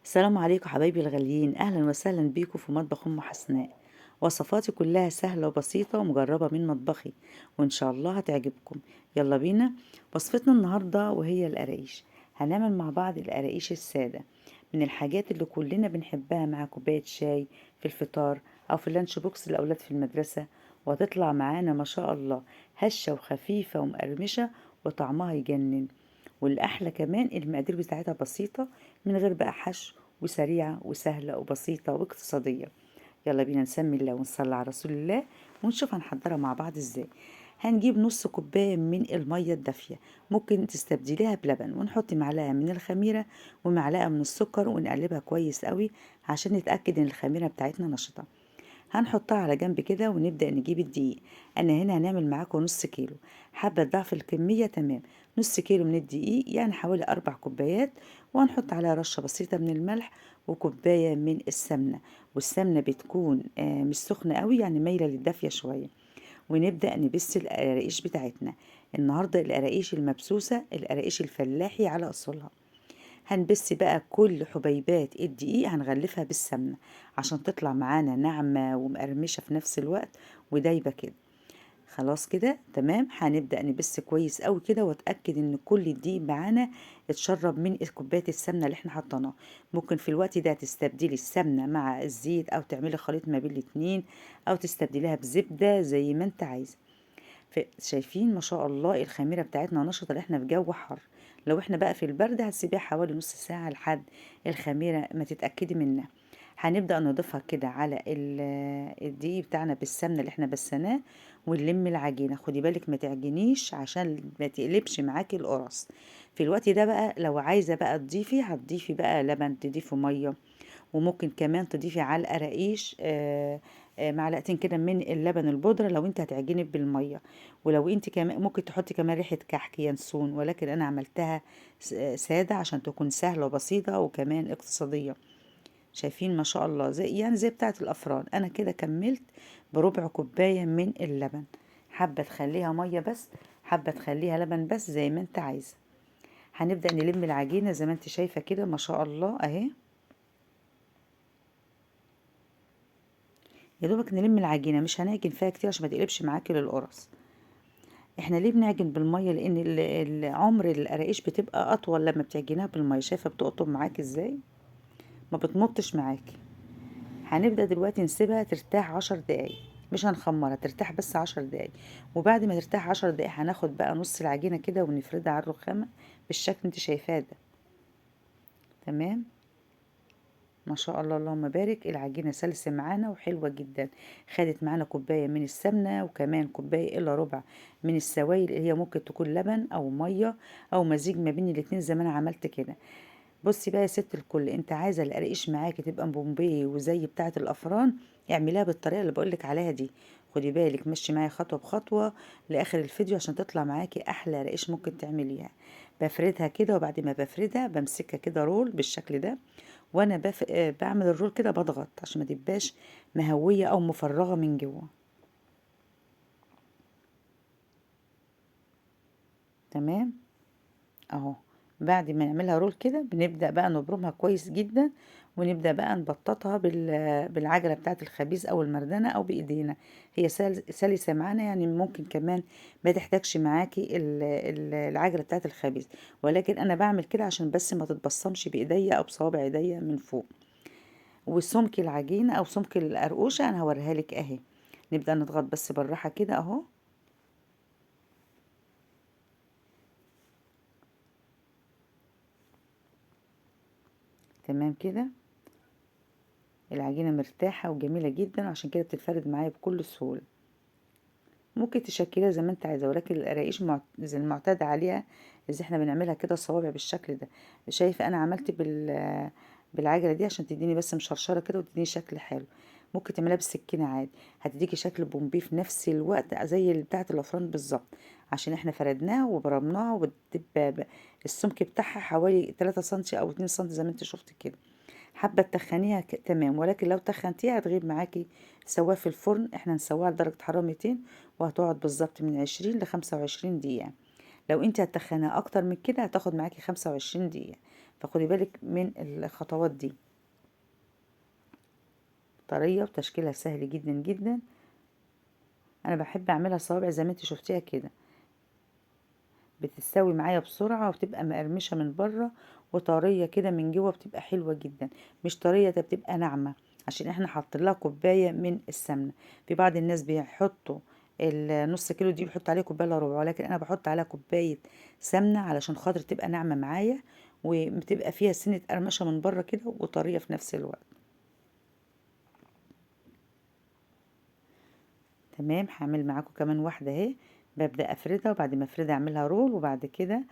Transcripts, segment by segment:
السلام عليكم حبايبي الغاليين، اهلا وسهلا بيكم في مطبخ ام حسناء. وصفاتي كلها سهله وبسيطه ومجربه من مطبخي، وان شاء الله هتعجبكم. يلا بينا. وصفتنا النهارده وهي القراقيش. هنعمل مع بعض القراقيش الساده، من الحاجات اللي كلنا بنحبها مع كوبايه شاي في الفطار او في اللانش بوكس الاولاد في المدرسه. وهتطلع معانا ما شاء الله هشه وخفيفه ومقرمشه، وطعمها يجنن. والأحلى كمان المقادير بتاعتها بسيطة، من غير بقى حشو، وسريعة وسهلة وبسيطة واقتصادية. يلا بينا نسمي الله ونصلي على رسول الله، ونشوف هنحضرها مع بعض ازاي. هنجيب نص كوباية من المية الدافية، ممكن تستبدليها بلبن، ونحط معلقة من الخميرة ومعلقة من السكر، ونقلبها كويس قوي عشان نتأكد ان الخميرة بتاعتنا نشطة. هنحطها على جنب كده ونبدأ نجيب الدقيق. انا هنا هنعمل معاكم نص كيلو. حابة ضعف الكمية تمام، نص كيلو من الدقيق يعني حوالي 4 كوبايات. وهنحط عليها رشة بسيطة من الملح، وكوباية من السمنة. والسمنة بتكون مش سخنة قوي، يعني مايلة للدافية شوية. ونبدأ نبس القراقيش بتاعتنا. النهاردة القراقيش المبسوسة، القراقيش الفلاحي على أصولها. هنبس بقى كل حبيبات الدقيق، هنغلفها بالسمنة عشان تطلع معانا ناعمة ومقرمشة في نفس الوقت، ودايبة كده. خلاص كده تمام. هنبدأ نبس كويس قوي كده، واتأكد ان كل الدقيق معانا اتشرب من كوباية السمنة اللي احنا حطيناها. ممكن في الوقت ده تستبدلي السمنة مع الزيت، او تعملي خليط ما بين الاتنين، او تستبدليها بزبدة زي ما انت عايزة. شايفين ما شاء الله الخميرة بتاعتنا نشطة، اللي احنا في جو حر. لو احنا بقى في البرد هتسيبيها حوالي نص ساعة لحد الخميرة ما تتأكدي منها. هنبدأ نضيفها كده على الدقيق بتاعنا بالسمنة اللي احنا بسناه، ونلم العجينة. خدي بالك ما تعجنيش عشان ما تقلبش معاكي القرص. في الوقت ده بقى لو عايزة بقى تضيفي، هتضيفي بقى لبن، تضيفي مية. وممكن كمان تضيفي على القراقيش معلقتين كده من اللبن البودرة لو انت هتعجني بالمية. ولو انت كمان ممكن تحطي كمان ريحة كحك ينسون، ولكن انا عملتها سادة عشان تكون سهلة وبسيطة وكمان اقتصادية. شايفين ما شاء الله زي بتاعة الافران. انا كده كملت بربع كوباية من اللبن. حابة تخليها مية بس، حابة تخليها لبن بس، زي ما انت عايزة. هنبدأ نلم العجينة زي ما انت شايفة كده ما شاء الله اهي. يا دوبك نلم العجينه، مش هنعجن فيها كتير عشان ما تقلبش معاكي للقرص. احنا ليه بنعجن بالميه؟ لان عمر القراقيش بتبقى اطول لما بتعجنيها بالميه. شايفه بتقطم معاكي ازاي؟ ما بتمطش معاكي. هنبدا دلوقتي نسيبها ترتاح 10 دقايق، مش هنخمرها، ترتاح بس 10 دقايق. وبعد ما ترتاح 10 دقايق هناخد بقى نص العجينه كده ونفردها على الرخامه بالشكل انت شايفاه ده. تمام. ما شاء الله اللهم بارك، العجينة سلسة معانا وحلوة جدا. خدت معانا كوباية من السمنة، وكمان كوباية إلا ربع من السوائل، اللي هي ممكن تكون لبن أو مية، أو مزيج ما بين الاتنين زي ما أنا عملت كده. بصي بقى يا ست الكل، انت عايزة القرقيش معاكي تبقى بومبي وزي بتاعة الأفران، اعمليها بالطريقة اللي بقولك عليها دي. خدي بالك مشي معايا خطوة بخطوة لآخر الفيديو عشان تطلع معاكي أحلى رقيش ممكن تعمليها. بفردها كده، وبعد ما بفردها بمسكها كده رول بالشكل ده. وانا بعمل الرول كده بضغط عشان ما تبقاش مهوية او مفرغة من جوه. تمام اهو. بعد ما نعملها رول كده بنبدأ بقى نبرمها كويس جدا، ونبدأ بقى نبططها بالعجلة بتاعة الخبيز او المردنة او بايدينا. هي سلسة معانا، يعني ممكن كمان ما تحتاجش معاكي العجلة بتاعة الخبيز. ولكن انا بعمل كده عشان بس ما تتبصمش بايديا او بصوابع ايديا من فوق. وسمك العجينة او سمك القرقوشة انا هوريها لك اهي. نبدأ نضغط بس بالراحة كده اهو. تمام كده. العجينة مرتاحة وجميلة جدا، عشان كده بتتفرد معايا بكل سهولة. ممكن تشكلها زي ما انت عايزة، ولكن القراقيش زي المعتاد عليها، زي احنا بنعملها كده الصوابع بالشكل ده. شايفة انا عملت بالعجلة دي عشان تديني بس مشرشرة كده وتديني شكل حلو. ممكن تعملها بالسكينة عادي، هتديكي شكل بومبي في نفس الوقت زي بتاعة الافران بالظبط. عشان احنا فردناها وبرمناها، وبتبقى السمك بتاعها حوالي 3 سنتي او 2 سنتي زي ما انت شفت كده. حابة تخنيها تمام، ولكن لو تخنتيها هتغيب معاكي. سواها في الفرن، احنا نسويها لدرجة حرارة 200، وهتقعد بالظبط من 20 ل25 دقيقة. لو انت هتخنيها اكتر من كده هتاخد معاكي 25 دقيقة. فخدي بالك من الخطوات دي. طرية وتشكيلها سهل جدا جدا. انا بحب اعملها صوابع زي ما انت شفتيها كده، بتستوي معايا بسرعة وبتبقى مقرمشة من بره وطرية كده من جوه، بتبقى حلوة جدا. مش طرية، ده بتبقى ناعمة عشان احنا حاطين لها كوباية من السمنة. في بعض الناس بيحطوا النص كيلو دي بيحط عليه كوباية الا ربع، ولكن انا بحط عليها كوباية سمنة علشان خاطر تبقى ناعمة معايا، وبتبقى فيها سنة قرمشة من بره كده وطرية في نفس الوقت. تمام، هعمل معاكم كمان واحدة اهي. ببدأ افردها، وبعد ما افردها اعملها رول، وبعد كده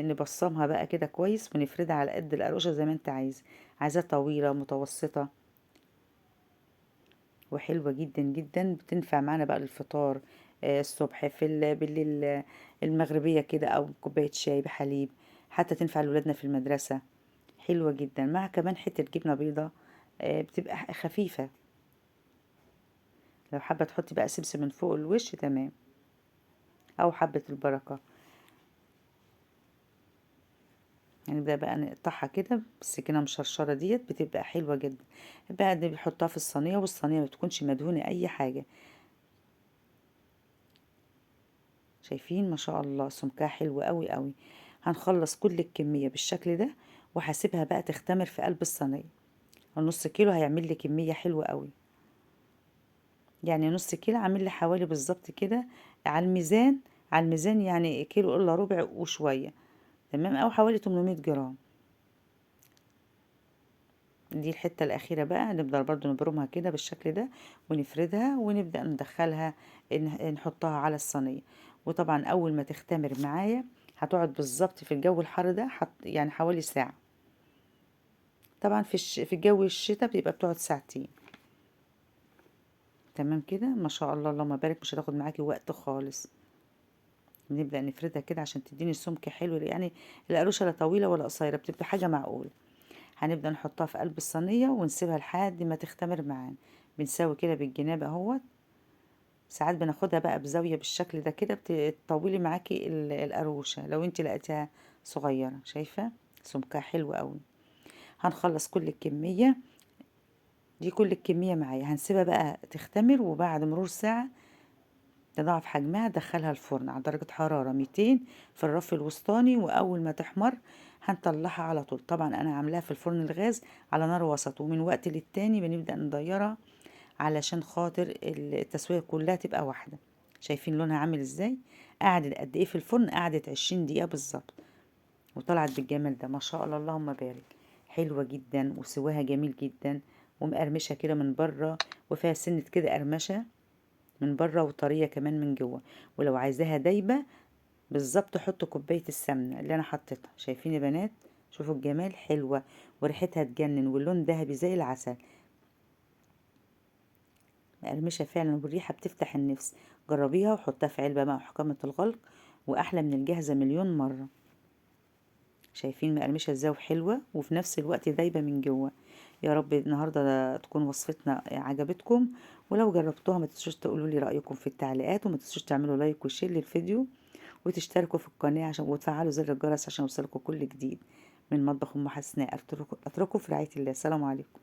نبصمها بقى كده كويس ونفردها على قد القرقشة زي ما انت عايزاها طويلة متوسطة. وحلوة جدا جدا، بتنفع معانا بقى للفطار الصبح، بالليل المغربية كده، او كوباية شاي بحليب. حتى تنفع لولادنا في المدرسة. حلوة جدا مع كمان حتة جبنة بيضة، بتبقى خفيفة. لو حابة تحطي بقى سمسم من فوق الوش تمام، او حبة البركة. هنبدأ بقى نقطعها كده بالسكينة مشرشرة ديت، بتبقى حلوة جدا. بقى دي بنحطها في الصينية، والصينية ما بتكونش مدهونة اي حاجة. شايفين ما شاء الله سمكها حلو قوي قوي. هنخلص كل الكمية بالشكل ده، وهسيبها بقى تختمر في قلب الصينية. النص كيلو هيعمل لي كمية حلوة قوي. يعني نص كيلو عامل لي حوالي بالظبط كده على الميزان. على الميزان يعني كيلو الا ربع وشوية. تمام، او حوالي 800 جرام. دي الحتة الأخيرة بقى نفضل برضو نبرمها كده بالشكل ده، ونفردها ونبدأ ندخلها، نحطها على الصينية. وطبعا أول ما تختمر معايا هتقعد بالظبط في الجو الحر ده يعني حوالي ساعة. طبعا في الجو الشتاء بيبقى بتقعد ساعتين. تمام كده ما شاء الله اللهم بارك، مش هتاخد معاكي وقت خالص. نبدأ نفردها كده عشان تديني سمك حلو، يعني القروشة لا طويلة ولا قصيرة، بتبقى حاجة معقولة. هنبدأ نحطها في قلب الصينية ونسيبها لحد ما تختمر معانا. بنساوي كده بالجناب اهوت. ساعات بناخدها بقى بزاوية بالشكل ده كده، بتطولي معاكي القروشة لو انت لقيتها صغيرة. شايفة سمكها حلو قوي. هنخلص كل الكمية دي، كل الكمية معايا هنسيبها بقى تختمر، وبعد مرور ساعة تضاعف حجمها، دخلها الفرن على درجة حرارة 200 في الرف الوسطاني. وأول ما تحمر هنطلعها على طول. طبعا أنا عاملاها في الفرن الغاز على نار وسط، ومن وقت للتاني بنبدأ نديرها علشان خاطر التسوية كلها تبقى واحدة. شايفين لونها عامل ازاي؟ قعدت قد ايه في الفرن؟ قعدت 20 دقيقة بالظبط، وطلعت بالجمال ده ما شاء الله اللهم بارك. حلوة جدا وسواها جميل جدا، ومقرمشة كده من بره، وفيها سنة كده قرمشة من بره، وطريه كمان من جوه. ولو عايزاها دايبه بالظبط حطوا كوبايه السمنه اللي انا حطيتها. شايفين يا بنات؟ شوفوا الجمال، حلوه وريحتها تجنن، واللون ذهبي زي العسل. مقرمشه فعلا، والريحه بتفتح النفس. جربيها وحطها في علبه مع محكمه الغلق، واحلى من الجاهزه مليون مره. شايفين مقرمشه ازاي وحلوه، وفي نفس الوقت دايبه من جوه. يا رب النهارده تكون وصفتنا عجبتكم. ولو جربتوها ما تنسوش تقولوا لي رايكم في التعليقات، وما تنسوش تعملوا لايك وشير للفيديو، وتشتركوا في القناه عشان وتفعلوا زر الجرس عشان يوصلكوا كل جديد من مطبخ ام حسناء. اتركوا في رعايه الله. السلام عليكم.